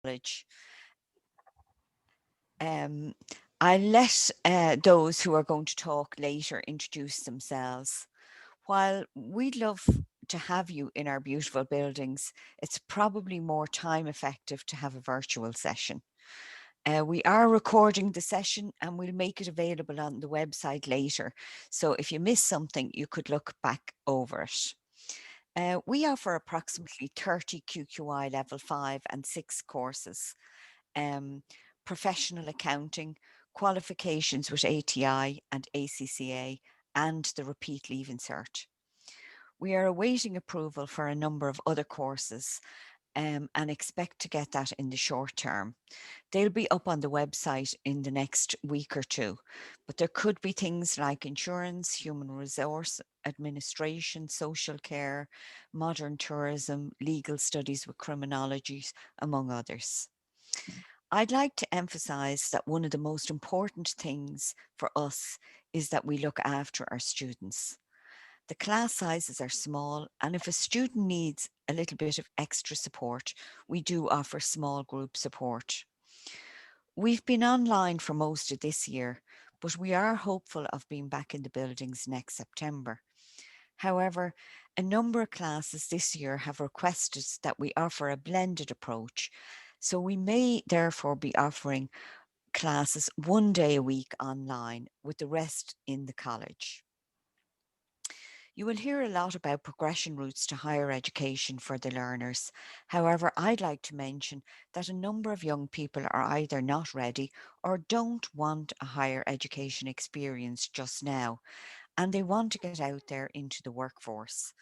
College. I'll let those who are going to talk later introduce themselves. While we'd love to have you in our beautiful buildings, it's probably more time effective to have a virtual session. We are recording the session and we'll make it available on the website later. So if you miss something, you could look back over it. We offer approximately 30 QQI level 5 and 6 courses, um, professional accounting, qualifications with ATI and ACCA, and the repeat leaving cert. We are awaiting approval for a number of other courses and expect to get that in the short term. They'll be up on the website in the next week or two, but there could be things like insurance, human resource administration, social care, modern tourism, legal studies with criminology, among others. I'd like to emphasize that one of the most important things for us is that we look after our students. The class sizes are small, and if a student needs a little bit of extra support, we do offer small group support. We've been online for most of this year, but we are hopeful of being back in the buildings next September. However, a number of classes this year have requested that we offer a blended approach, so we may therefore be offering classes 1 day a week online with the rest in the college. You will hear a lot about progression routes to higher education for the learners. However, I'd like to mention that a number of young people are either not ready or don't want a higher education experience just now, and they want to get out there into the workforce.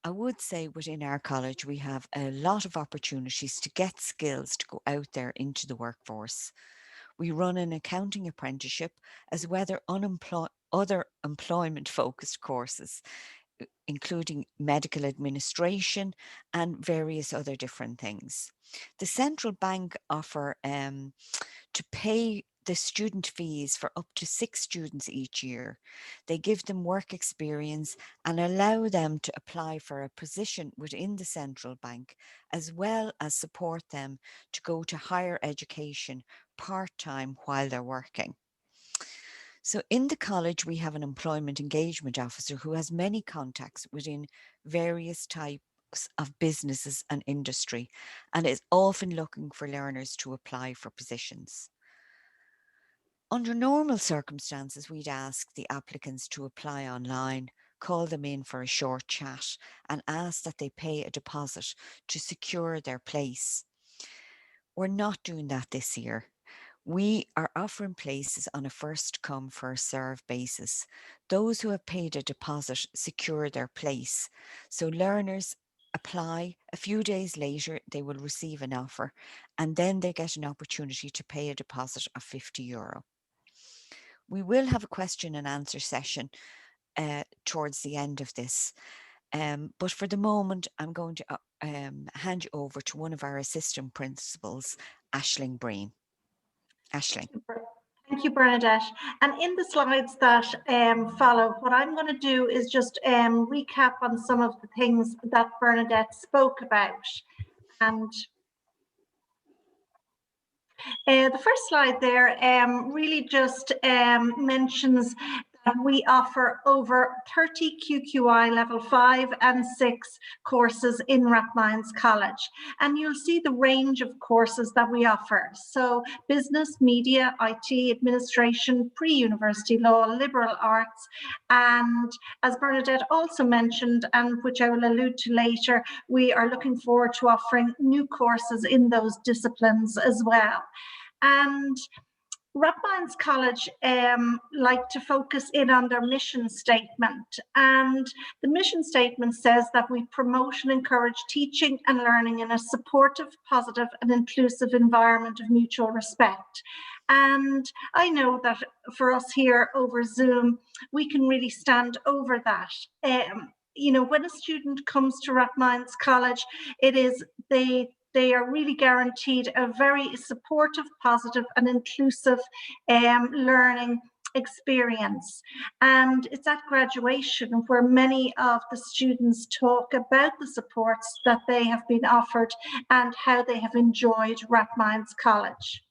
I would say within our college, we have a lot of opportunities to get skills to go out there into the workforce. We run an accounting apprenticeship as well as other employment focused courses, including medical administration and various other different things. The central bank offer to pay the student fees for up to 6 students each year. They give them work experience and allow them to apply for a position within the central bank, as well as support them to go to higher education part-time while they're working. So in the college, we have an employment engagement officer who has many contacts within various types of businesses and industry, and is often looking for learners to apply for positions. Under normal circumstances, we'd ask the applicants to apply online, call them in for a short chat, and ask that they pay a deposit to secure their place. We're not doing that this year. We are offering places on a first come, first serve basis. Those who have paid a deposit secure their place. So learners apply, a few days later, they will receive an offer, and then they get an opportunity to pay a deposit of €50. We will have a question and answer session towards the end of this. But for the moment, I'm going to hand you over to one of our assistant principals, Aisling Breen. Aisling. Thank you, Bernadette. And in the slides that follow, what I'm going to do is just recap on some of the things that Bernadette spoke about. And the first slide there really just mentions that we offer over 30 QQI level 5 and 6 courses in Rathmines College. And you'll see the range of courses that we offer. So business, media, IT, administration, pre-university law, liberal arts, and as Bernadette also mentioned, and which I will allude to later, we are looking forward to offering new courses in those disciplines as well. And Rathmines College like to focus in on their mission statement. And the mission statement says that we promote and encourage teaching and learning in a supportive, positive, and inclusive environment of mutual respect. And I know that for us here over Zoom, we can really stand over that. You know, when a student comes to Rathmines College, it is they are really guaranteed a very supportive, positive, and inclusive learning experience, and it's at graduation where many of the students talk about the supports that they have been offered and how they have enjoyed Rathmines College.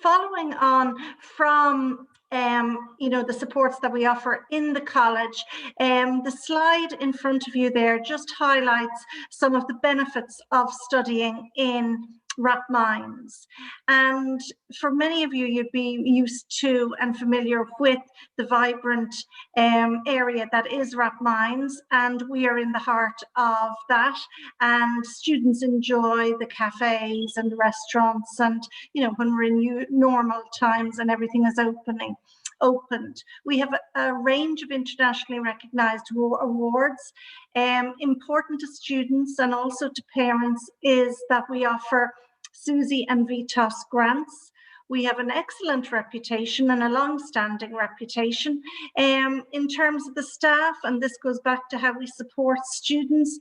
Following on from the supports that we offer in the college, the slide in front of you there just highlights some of the benefits of studying in Rathmines. And for many of you, you'd be used to and familiar with the vibrant area that is Rathmines, and we are in the heart of that. And students enjoy the cafes and the restaurants, and when we're in normal times and everything is opened. We have a range of internationally recognized awards. Important to students and also to parents is that we offer SUSI and VITAS grants. We have an excellent reputation and a long-standing reputation. In terms of the staff, and this goes back to how we support students,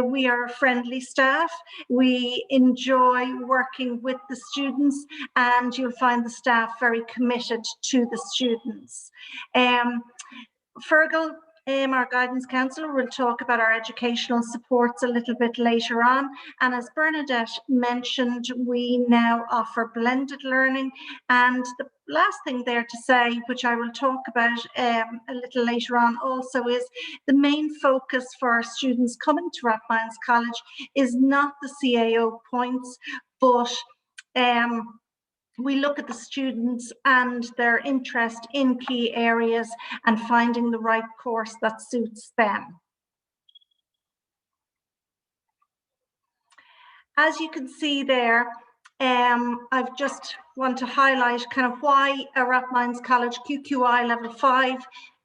we are a friendly staff. We enjoy working with the students, and you'll find the staff very committed to the students. Fergal, our guidance counsellor, will talk about our educational supports a little bit later on. And as Bernadette mentioned, we now offer blended learning. And the last thing there to say, which I will talk about a little later on also, is the main focus for our students coming to Rathmines College is not the CAO points, but we look at the students and their interest in key areas and finding the right course that suits them. As you can see there, I've just want to highlight kind of why a Rathmines College QQI Level 5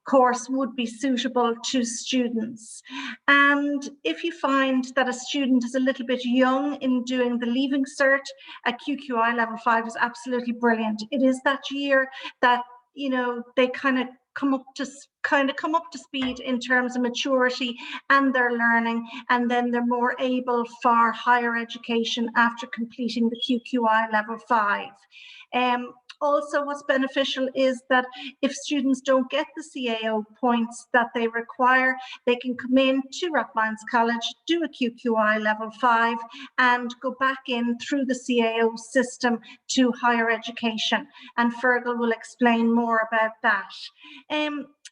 course would be suitable to students. And if you find that a student is a little bit young in doing the Leaving Cert, a QQI Level 5 is absolutely brilliant. It is that year that they kind of come up to speed in terms of maturity and their learning, and then they're more able for higher education after completing the QQI Level 5. Also, what's beneficial is that if students don't get the CAO points that they require, they can come in to Rathmines College, do a QQI Level 5, and go back in through the CAO system to higher education. And Fergal will explain more about that.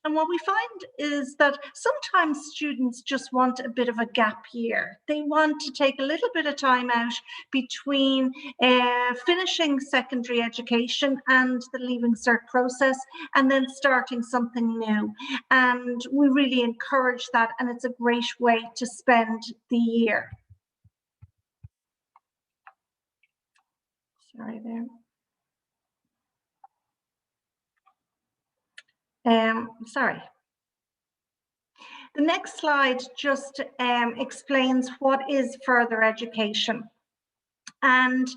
And what we find is that sometimes students just want a bit of a gap year. They want to take a little bit of time out between finishing secondary education and the Leaving Cert process, and then starting something new. And we really encourage that, and it's a great way to spend the year. Sorry there. Sorry. The next slide just explains what is further education. And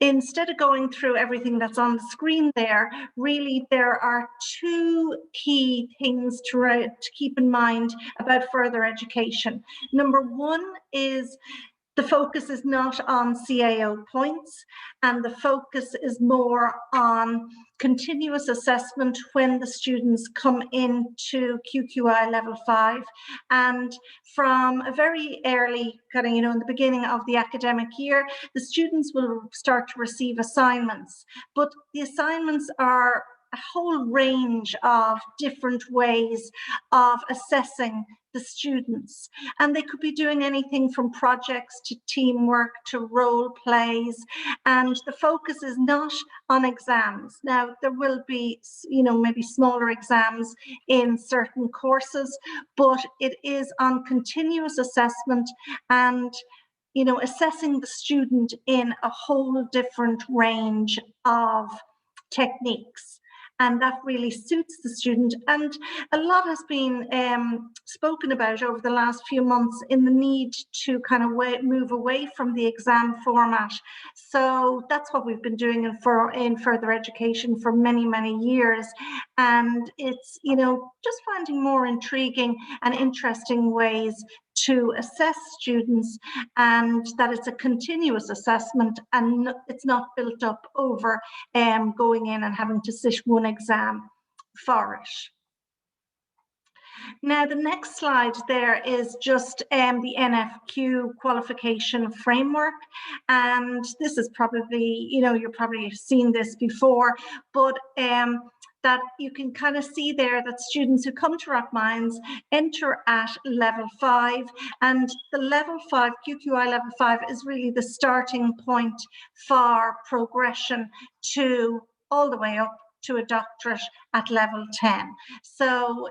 instead of going through everything that's on the screen there, really there are two key things to keep in mind about further education. Number one is the focus is not on CAO points, and the focus is more on continuous assessment when the students come into QQI Level 5. And from a very early, in the beginning of the academic year, the students will start to receive assignments. But the assignments are a whole range of different ways of assessing the students, and they could be doing anything from projects to teamwork to role plays, and the focus is not on exams. Now there will be maybe smaller exams in certain courses, but it is on continuous assessment and assessing the student in a whole different range of techniques. And that really suits the student. And a lot has been spoken about over the last few months in the need to kind of move away from the exam format. So that's what we've been doing in further education for many, many years. And it's, just finding more intriguing and interesting ways to assess students, and that it's a continuous assessment and it's not built up over going in and having to sit one exam for it. Now, the next slide there is just the Nfq Qualification Framework. And this is probably, you're probably seen this before, but that you can kind of see there that students who come to Rathmines enter at level 5, and the level 5, QQI level 5, is really the starting point for progression to all the way up to a doctorate at level 10. So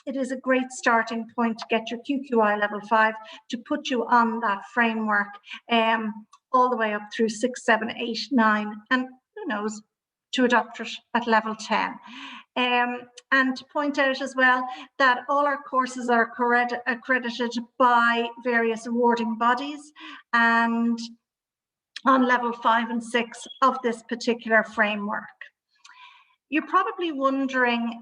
it is a great starting point to get your QQI level 5 to put you on that framework all the way up through 6, 7, 8, 9, and who knows, to a doctorate at level 10. And to point out as well that all our courses are accredited by various awarding bodies, and on level 5 and 6 of this particular framework. You're probably wondering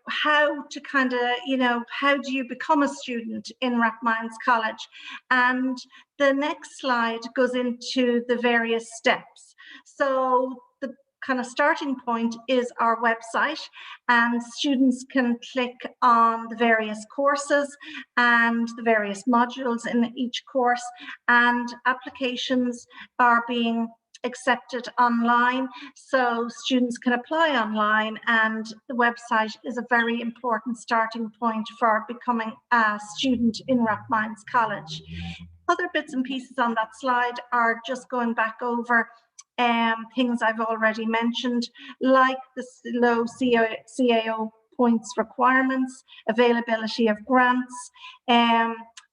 how to kind of, how do you become a student in Rathmines College? And the next slide goes into the various steps. So the kind of starting point is our website, and students can click on the various courses and the various modules in each course, and applications are being accepted online, so students can apply online, and the website is a very important starting point for becoming a student in Rathmines College. Other bits and pieces on that slide are just going back over things I've already mentioned, like the low CAO points requirements, availability of grants,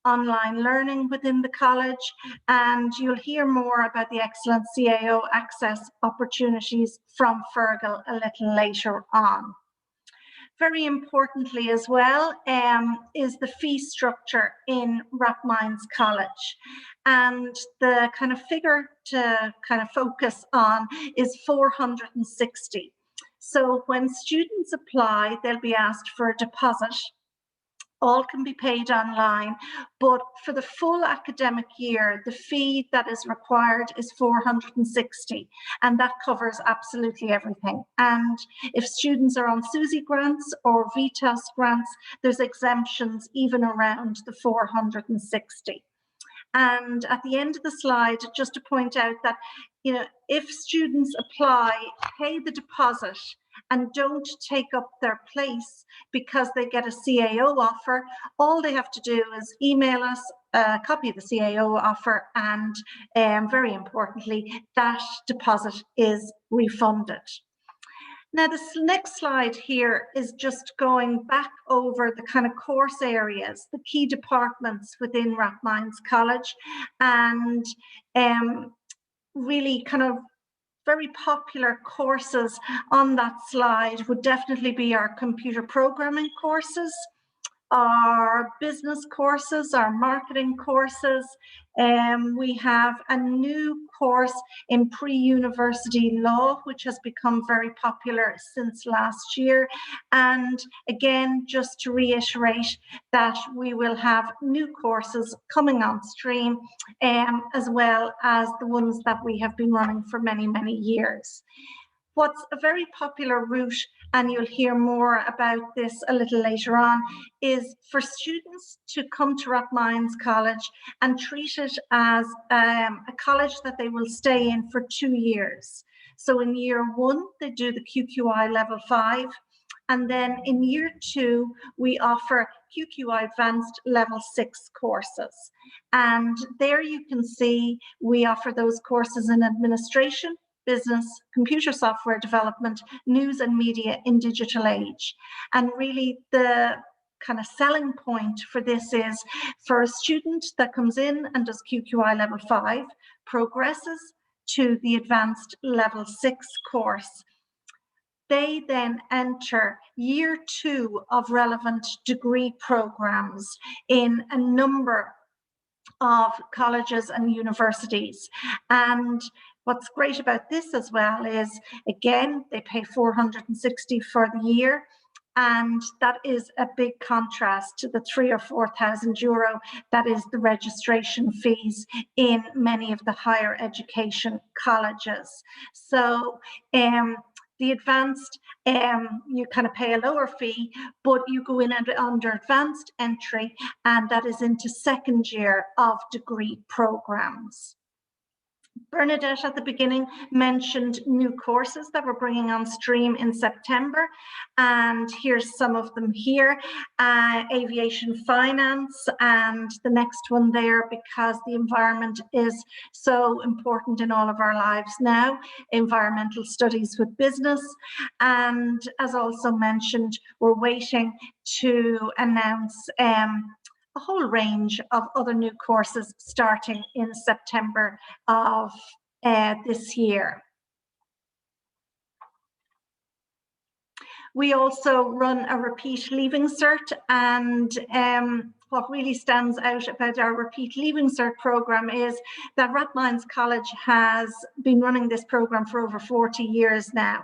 online learning within the college, and you'll hear more about the excellent CAO access opportunities from Fergal a little later on. Very importantly as well is the fee structure in Rathmines College, and the kind of figure to kind of focus on is 460. So when students apply, they'll be asked for a deposit. All can be paid online, but for the full academic year, the fee that is required is 460, and that covers absolutely everything. And if students are on SUSI grants or VTOS grants, there's exemptions even around the 460. And at the end of the slide, just to point out that, if students apply, pay the deposit, and don't take up their place because they get a CAO offer, all they have to do is email us a copy of the CAO offer, and very importantly, that deposit is refunded. Now, this next slide here is just going back over the kind of course areas, the key departments within Rathmines College, and really kind of very popular courses on that slide would definitely be our computer programming courses, our business courses, our marketing courses. We have a new course in pre-university law, which has become very popular since last year. And again, just to reiterate that we will have new courses coming on stream, as well as the ones that we have been running for many, many years. What's a very popular route, and you'll hear more about this a little later on, is for students to come to Rathmines College and treat it as a college that they will stay in for 2 years. So in year 1, they do the QQI level 5. And then in year 2, we offer QQI advanced level 6 courses. And there you can see we offer those courses in administration, business, computer software development, news and media in digital age. And really the kind of selling point for this is for a student that comes in and does QQI level 5, progresses to the advanced level 6 course. They then enter year 2 of relevant degree programs in a number of colleges and universities. And what's great about this as well is, again, they pay 460 for the year, And that is a big contrast to the €3,000 or €4,000 that is the registration fees in many of the higher education colleges. So the advanced, you kind of pay a lower fee, but you go in under advanced entry, and that is into second year of degree programs. Bernadette at the beginning mentioned new courses that we're bringing on stream in September, and here's some of them here. Aviation finance, and the next one there, because the environment is so important in all of our lives now, environmental studies with business. And as also mentioned, we're waiting to announce a whole range of other new courses starting in September of this year. We also run a repeat leaving cert, and what really stands out about our repeat leaving cert program is that Rathmines College has been running this program for over 40 years now.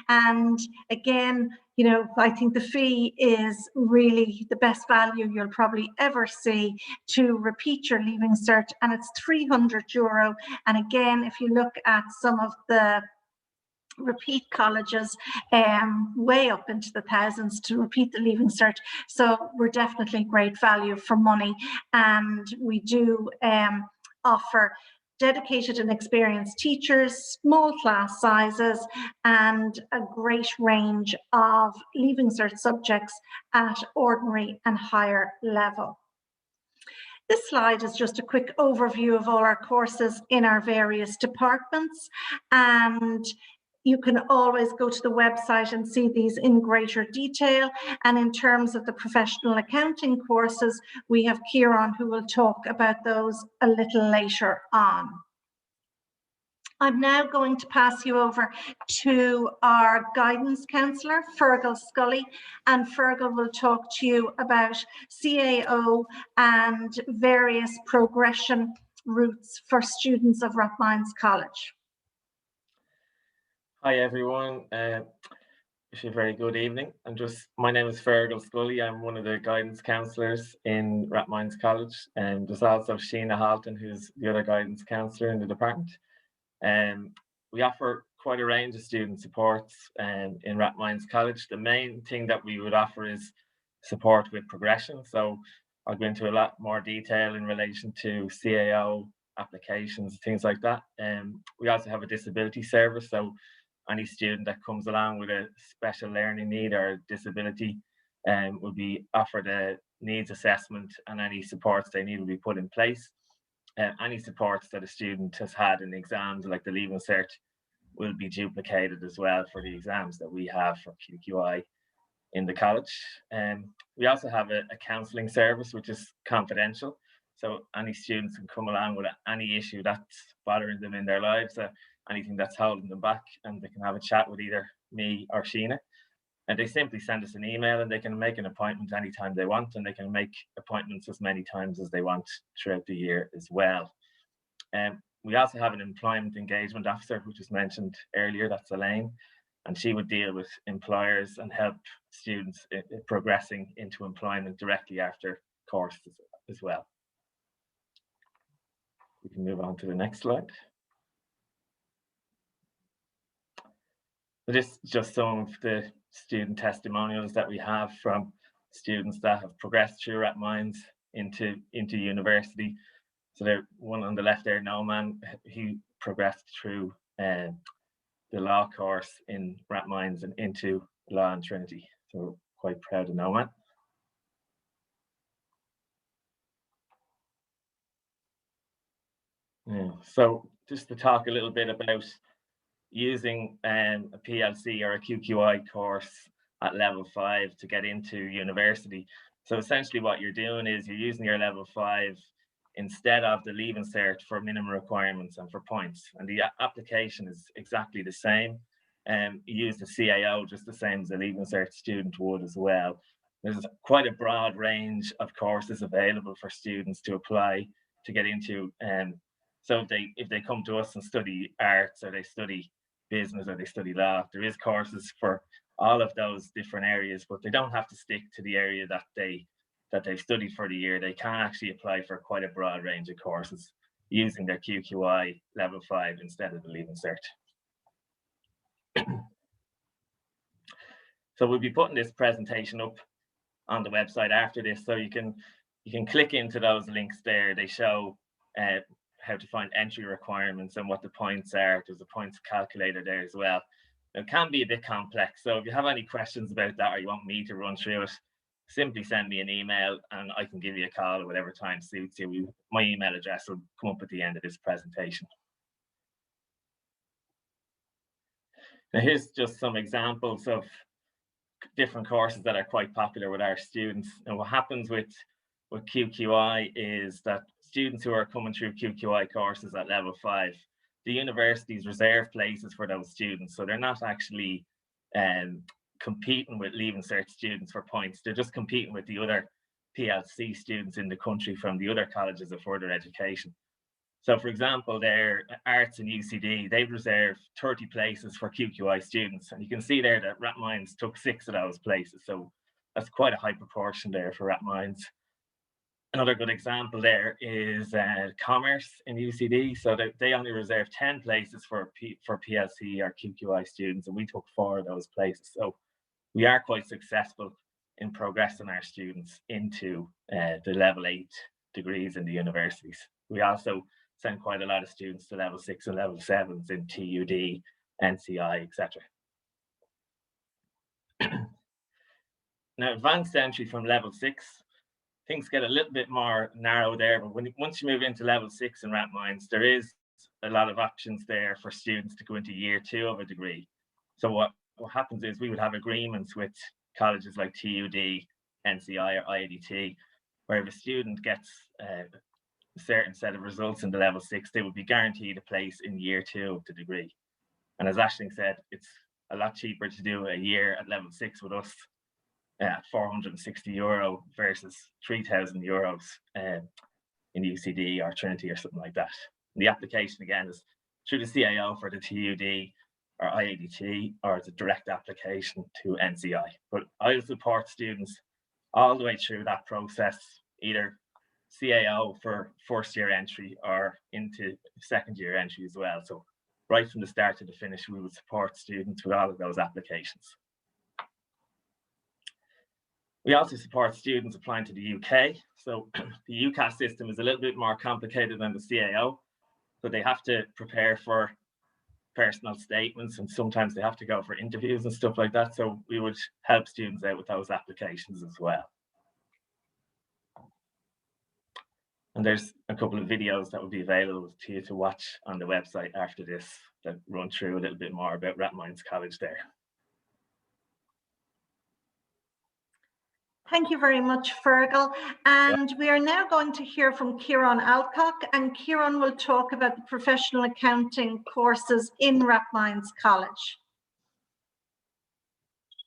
And again, you know, I think the fee is really the best value you'll probably ever see to repeat your leaving cert, and it's €300. And again, if you look at some of the repeat colleges, way up into the thousands to repeat the leaving cert. So we're definitely great value for money, and we do offer dedicated and experienced teachers, small class sizes, and a great range of leaving cert subjects at ordinary and higher level. This slide is just a quick overview of all our courses in our various departments, and you can always go to the website and see these in greater detail. And in terms of the professional accounting courses, we have Kieran who will talk about those a little later on. I'm now going to pass you over to our guidance counsellor, Fergal Scully, and Fergal will talk to you about CAO and various progression routes for students of Rathmines College. Hi everyone, wish you a very good evening. My name is Fergal Scully. I'm one of the guidance counsellors in Rathmines College, and there's also Sheena Halton, who's the other guidance counsellor in the department. We offer quite a range of student supports in Rathmines College. The main thing that we would offer is support with progression. So I'll go into a lot more detail in relation to CAO applications, things like that. We also have a disability service. So any student that comes along with a special learning need or disability will be offered a needs assessment, and any supports they need will be put in place. Any supports that a student has had in exams like the Leaving Cert will be duplicated as well for the exams that we have for QQI in the college. We also have a counselling service which is confidential, so any students can come along with any issue that's bothering them in their lives, anything that's holding them back, and they can have a chat with either me or Sheena. And they simply send us an email, and they can make an appointment anytime they want, and they can make appointments as many times as they want throughout the year as well. We also have an employment engagement officer, which was mentioned earlier, that's Elaine, and she would deal with employers and help students progressing into employment directly after courses as well. We can move on to the next slide. So this is just some of the student testimonials that we have from students that have progressed through Rathmines into university. So there, one on the left there, Noman, he progressed through the law course in Rathmines and into law and Trinity. So we're quite proud of Noman. Yeah, so just to talk a little bit about using a PLC or a QQI course at level 5 to get into university. So essentially what you're doing is you're using your level 5 instead of the Leaving Cert for minimum requirements and for points. And the application is exactly the same. You use the CAO just the same as the Leaving Cert student would as well. There's quite a broad range of courses available for students to apply to get into. So if they come to us and study arts, or they study business, or they study law, there is courses for all of those different areas, but they don't have to stick to the area that they've studied for the year. They can actually apply for quite a broad range of courses using their QQI level 5 instead of the Leaving Cert. So we'll be putting this presentation up on the website after this, so you can click into those links there. They show how to find entry requirements and what the points are. There's a points calculator there as well. It can be a bit complex, so if you have any questions about that or you want me to run through it, simply send me an email and I can give you a call at whatever time suits you. My email address will come up at the end of this presentation. Now here's just some examples of different courses that are quite popular with our students. And what happens with QQI is that students who are coming through QQI courses at level 5, the universities reserve places for those students. So they're not actually competing with Leaving Cert students for points. They're just competing with the other PLC students in the country from the other colleges of further education. So for example, their arts and UCD, they've reserved 30 places for QQI students. And you can see there that Rathmines took 6 of those places. So that's quite a high proportion there for Rathmines. Another good example there is commerce in UCD. So they only reserved 10 places for PLC or QQI students, and we took 4 of those places. So we are quite successful in progressing our students into the level 8 degrees in the universities. We also send quite a lot of students to level 6 and level 7s in TUD, NCI, etc. Now, advanced entry from level 6, things get a little bit more narrow there, but once you move into level 6 in Rathmines, there is a lot of options there for students to go into year 2 of a degree. So what happens is we would have agreements with colleges like TUD, NCI or IADT, where if a student gets a certain set of results in the level 6, they would be guaranteed a place in year 2 of the degree. And as Aisling said, it's a lot cheaper to do a year at level 6 with us at €460 versus €3,000 in UCD or Trinity or something like that. And the application again is through the CAO for the TUD or IADT, or it's a direct application to NCI. But I'll support students all the way through that process, either CAO for first year entry or into second year entry as well. So right from the start to the finish, we will support students with all of those applications. We also support students applying to the UK. So the UCAS system is a little bit more complicated than the CAO. So they have to prepare for personal statements, and sometimes they have to go for interviews and stuff like that. So we would help students out with those applications as well. And there's a couple of videos that will be available to you to watch on the website after this that run through a little bit more about Rathmines College there. Thank you very much, Fergal. And we are now going to hear from Kieran Alcock, and Kieran will talk about the professional accounting courses in Rathmines College.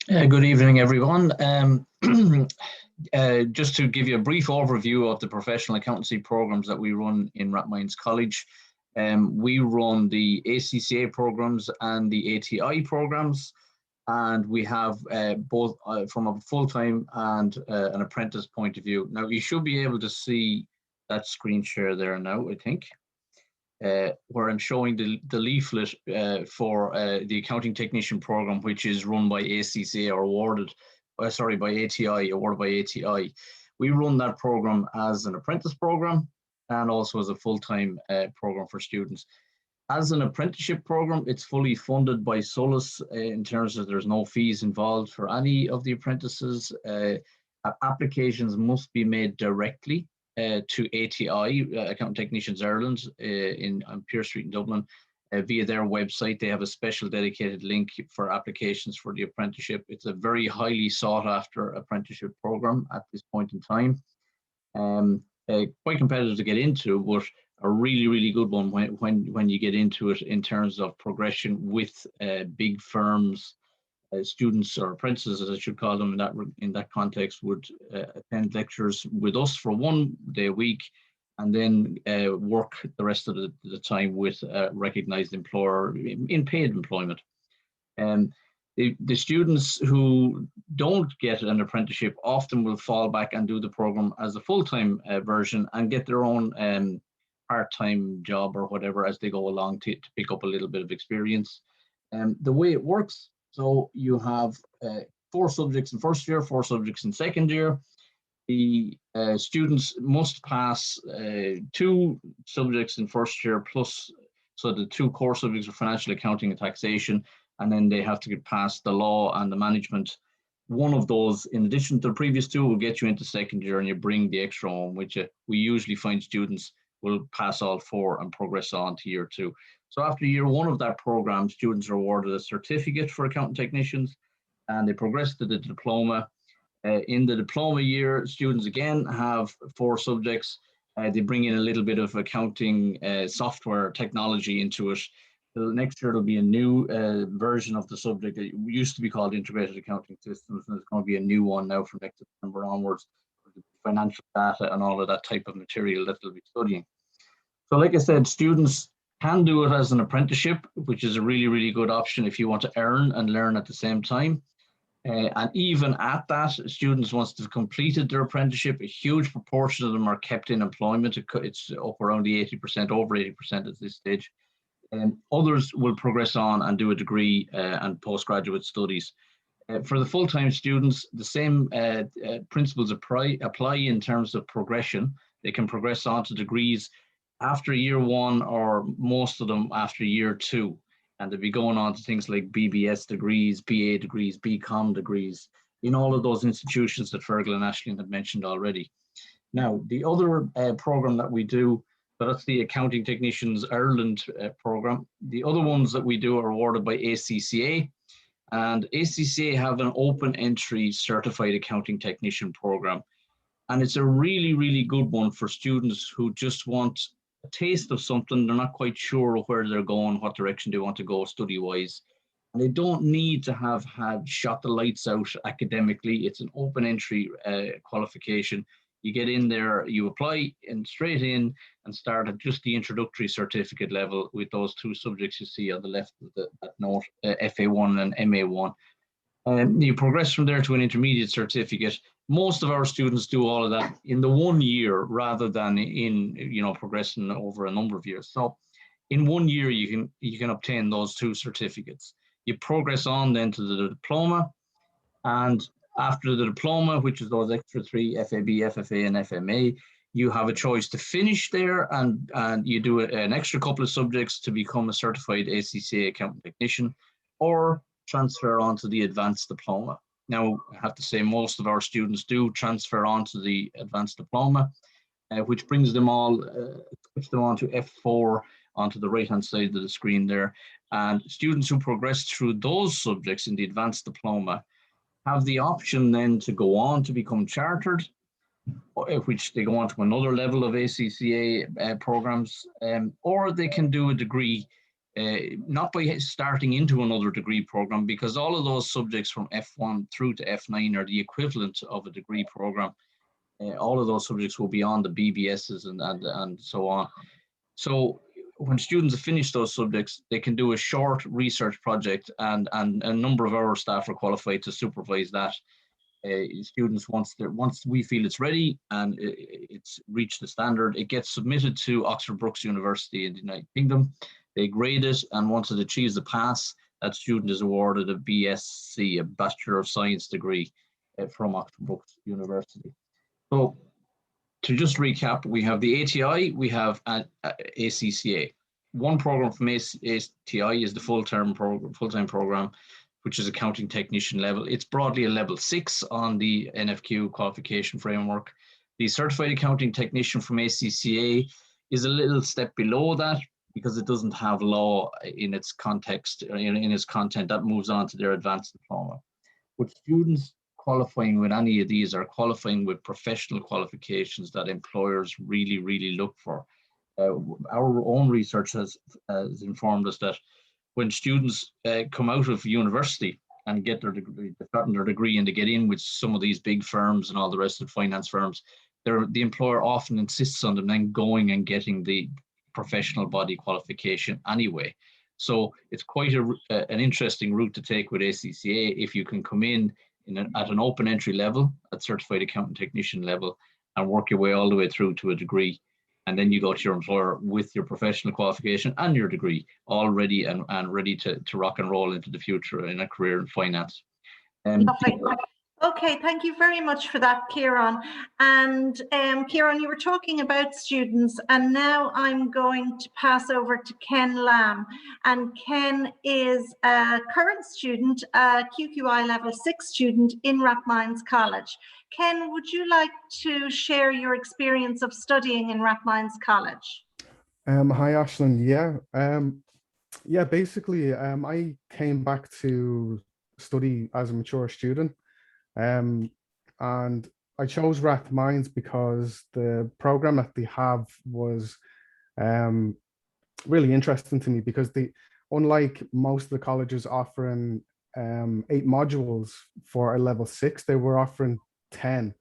Good evening, everyone. Just to give you a brief overview of the professional accountancy programs that we run in Rathmines College. We run the ACCA programs and the ATI programs, and we have both from a full-time and an apprentice point of view. Now, you should be able to see that screen share there now, I think, where I'm showing the leaflet for the accounting technician program, which is run by ACCA or awarded, sorry, by ATI, awarded by ATI. We run that program as an apprentice program and also as a full-time program for students. As an apprenticeship program, it's fully funded by Solus in terms of there's no fees involved for any of the apprentices. Applications must be made directly to ATI, Accounting Technicians Ireland, on Pearse Street in Dublin, via their website. They have a special dedicated link for applications for the apprenticeship. It's a very highly sought after apprenticeship program at this point in time. Quite competitive to get into, but a really, really good one when you get into it in terms of progression with big firms. Students or apprentices, as I should call them in that context, would attend lectures with us for 1 day a week, and then work the rest of the time with a recognised employer in paid employment. The The students who don't get an apprenticeship often will fall back and do the program as a full-time version and get their own part-time job or whatever as they go along to pick up a little bit of experience. The way it works, so you have 4 subjects in first year, 4 subjects in second year. The students must pass 2 subjects in first year plus, so the 2 core subjects are financial accounting and taxation, and then they have to get past the law and the management. One of those, in addition to the previous 2, will get you into second year, and you bring the extra home, which we usually find students will pass all 4 and progress on to year 2. So after year 1 of that program, students are awarded a certificate for accountant technicians, and they progress to the diploma. In the diploma year, students again have 4 subjects. They bring in a little bit of accounting software technology into it. Next year, there'll be a new version of the subject. It used to be called Integrated Accounting Systems, and there's going to be a new one now from next September onwards, financial data and all of that type of material that they'll be studying. So like I said, students can do it as an apprenticeship, which is a really, really good option if you want to earn and learn at the same time. And even at that, students, once they've completed their apprenticeship, a huge proportion of them are kept in employment. It's up around the 80%, over 80% at this stage. Others will progress on and do a degree and postgraduate studies. For the full-time students, the same principles apply in terms of progression. They can progress on to degrees after year 1, or most of them after year 2. And they'll be going on to things like BBS degrees, BA degrees, BCom degrees, in all of those institutions that Fergal and Aisling had mentioned already. Now, the other program that we do, so that's the Accounting Technicians Ireland program. The other ones that we do are awarded by ACCA, and ACCA have an open entry certified accounting technician program. And it's a really, really good one for students who just want a taste of something. They're not quite sure where they're going, what direction they want to go study-wise. And they don't need to have had shot the lights out academically. It's an open entry qualification. You get in there, you apply and straight in and start at just the introductory certificate level with those 2 subjects you see on the left of that note, FA1 and MA1. You progress from there to an intermediate certificate. Most of our students do all of that in the 1 year rather than in, progressing over a number of years. So in 1 year, you can obtain those 2 certificates. You progress on then to the diploma, and after the diploma, which is those extra 3, FAB, FFA, and FMA, you have a choice to finish there, and you do an extra couple of subjects to become a certified ACCA accountant technician, or transfer on to the advanced diploma. Now, I have to say most of our students do transfer on to the advanced diploma, which brings them all, switch them on to F4 onto the right-hand side of the screen there. And students who progress through those subjects in the advanced diploma have the option then to go on to become chartered, which they go on to another level of ACCA programs, or they can do a degree, not by starting into another degree program, because all of those subjects from F1 through to F9 are the equivalent of a degree program. All of those subjects will be on the BBSs and so on. So when students have finished those subjects, they can do a short research project, and a number of our staff are qualified to supervise that. Students, once we feel it's ready and it's reached the standard, it gets submitted to Oxford Brookes University in the United Kingdom. They grade it, and once it achieves the pass, that student is awarded a BSc, a Bachelor of Science degree from Oxford Brookes University. So to just recap, we have the ATI, we have ACCA. One program from ATI is the full-time program, which is accounting technician level. It's broadly a level 6 on the Nfq Qualification Framework. The certified accounting technician from ACCA is a little step below that because it doesn't have law in its context, in its content. That moves on to their advanced diploma. But students qualifying with any of these are qualifying with professional qualifications that employers really, really look for. Our own research has informed us that when students come out of university and get their degree, they've gotten their degree and they get in with some of these big firms and all the rest of finance firms, the employer often insists on them then going and getting the professional body qualification anyway. So it's quite an interesting route to take with ACCA if you can come in at an open entry level, at certified accountant technician level, and work your way all the way through to a degree. And then you go to your employer with your professional qualification and your degree, all ready and ready to rock and roll into the future in a career in finance. Lovely. Okay, thank you very much for that, Kieran. And Kieran, you were talking about students, and now I'm going to pass over to Ken Lamb. And Ken is a current student, a QQI level 6 student in Rathmines College. Ken, would you like to share your experience of studying in Rathmines College? Hi, Aisling. Yeah, basically, I came back to study as a mature student. And I chose Rathmines because the program that they have was really interesting to me, because unlike most of the colleges offering 8 modules for a level 6, they were offering 10.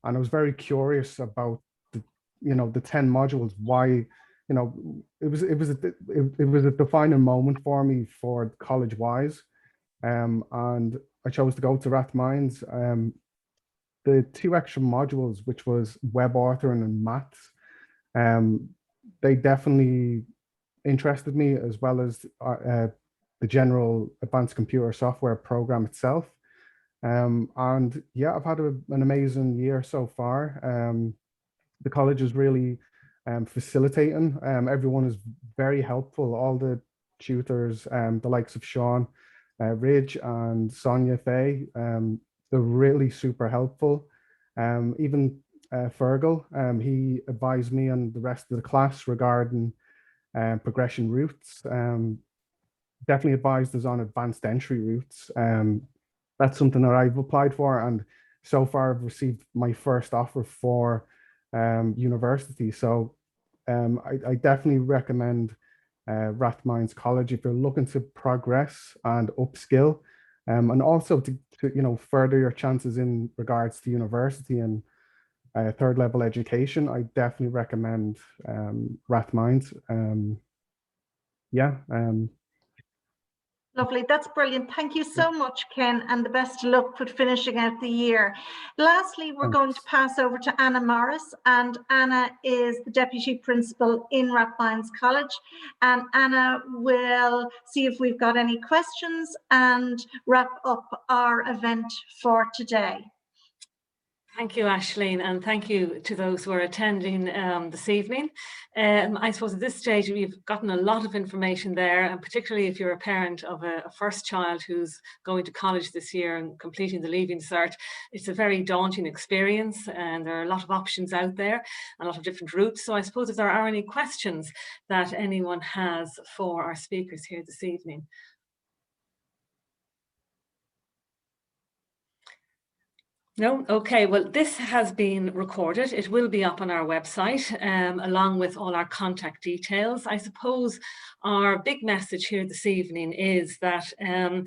And I was very curious about the 10 modules. Why, it was a defining moment for me for college wise. And I chose to go to Rathmines. The 2 extra modules, which was web authoring and maths, they definitely interested me, as well as the general advanced computer software program itself. And yeah, I've had an amazing year so far. The college is really facilitating. Everyone is very helpful. All the tutors, the likes of Sean, Ridge and Sonia Fay, they're really super helpful. Even Fergal, he advised me and the rest of the class regarding progression routes. Definitely advised us on advanced entry routes. That's something that I've applied for, and so far I've received my first offer for university. So I definitely recommend Rathmines College if you're looking to progress and upskill, and also to further your chances in regards to university and third level education. I definitely recommend Rathmines. Lovely, that's brilliant. Thank you so much, Ken, and the best of luck with finishing out the year. Lastly, we're going to pass over to Anna Morris, and Anna is the Deputy Principal in Rathmines College. And Anna will see if we've got any questions and wrap up our event for today. Thank you, Aisling, and thank you to those who are attending this evening. I suppose at this stage we've gotten a lot of information there, and particularly if you're a parent of a first child who's going to college this year and completing the Leaving Cert, it's a very daunting experience, and there are a lot of options out there, a lot of different routes. So I suppose if there are any questions that anyone has for our speakers here this evening. No? Okay, well, this has been recorded. It will be up on our website along with all our contact details. I suppose our big message here this evening is that the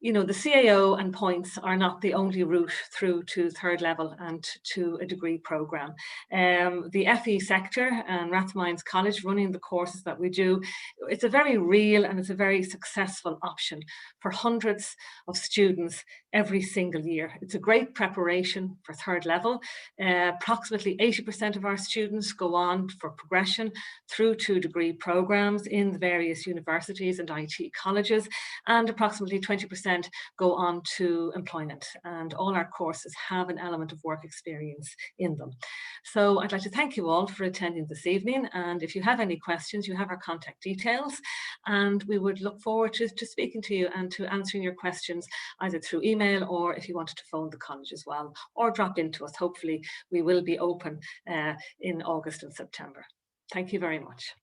CAO and points are not the only route through to third level and to a degree programme. The FE sector and Rathmines College running the courses that we do, it's a very real and it's a very successful option for hundreds of students every single year. It's a great preparation for third level. Approximately 80% of our students go on for progression through to degree programmes in the various universities and IT colleges, and approximately 20% go on to employment, and all our courses have an element of work experience in them. So I'd like to thank you all for attending this evening, and if you have any questions, you have our contact details, and we would look forward to speaking to you and to answering your questions either through email or if you wanted to phone the college as well, or drop into us. Hopefully we will be open in August and September. Thank you very much.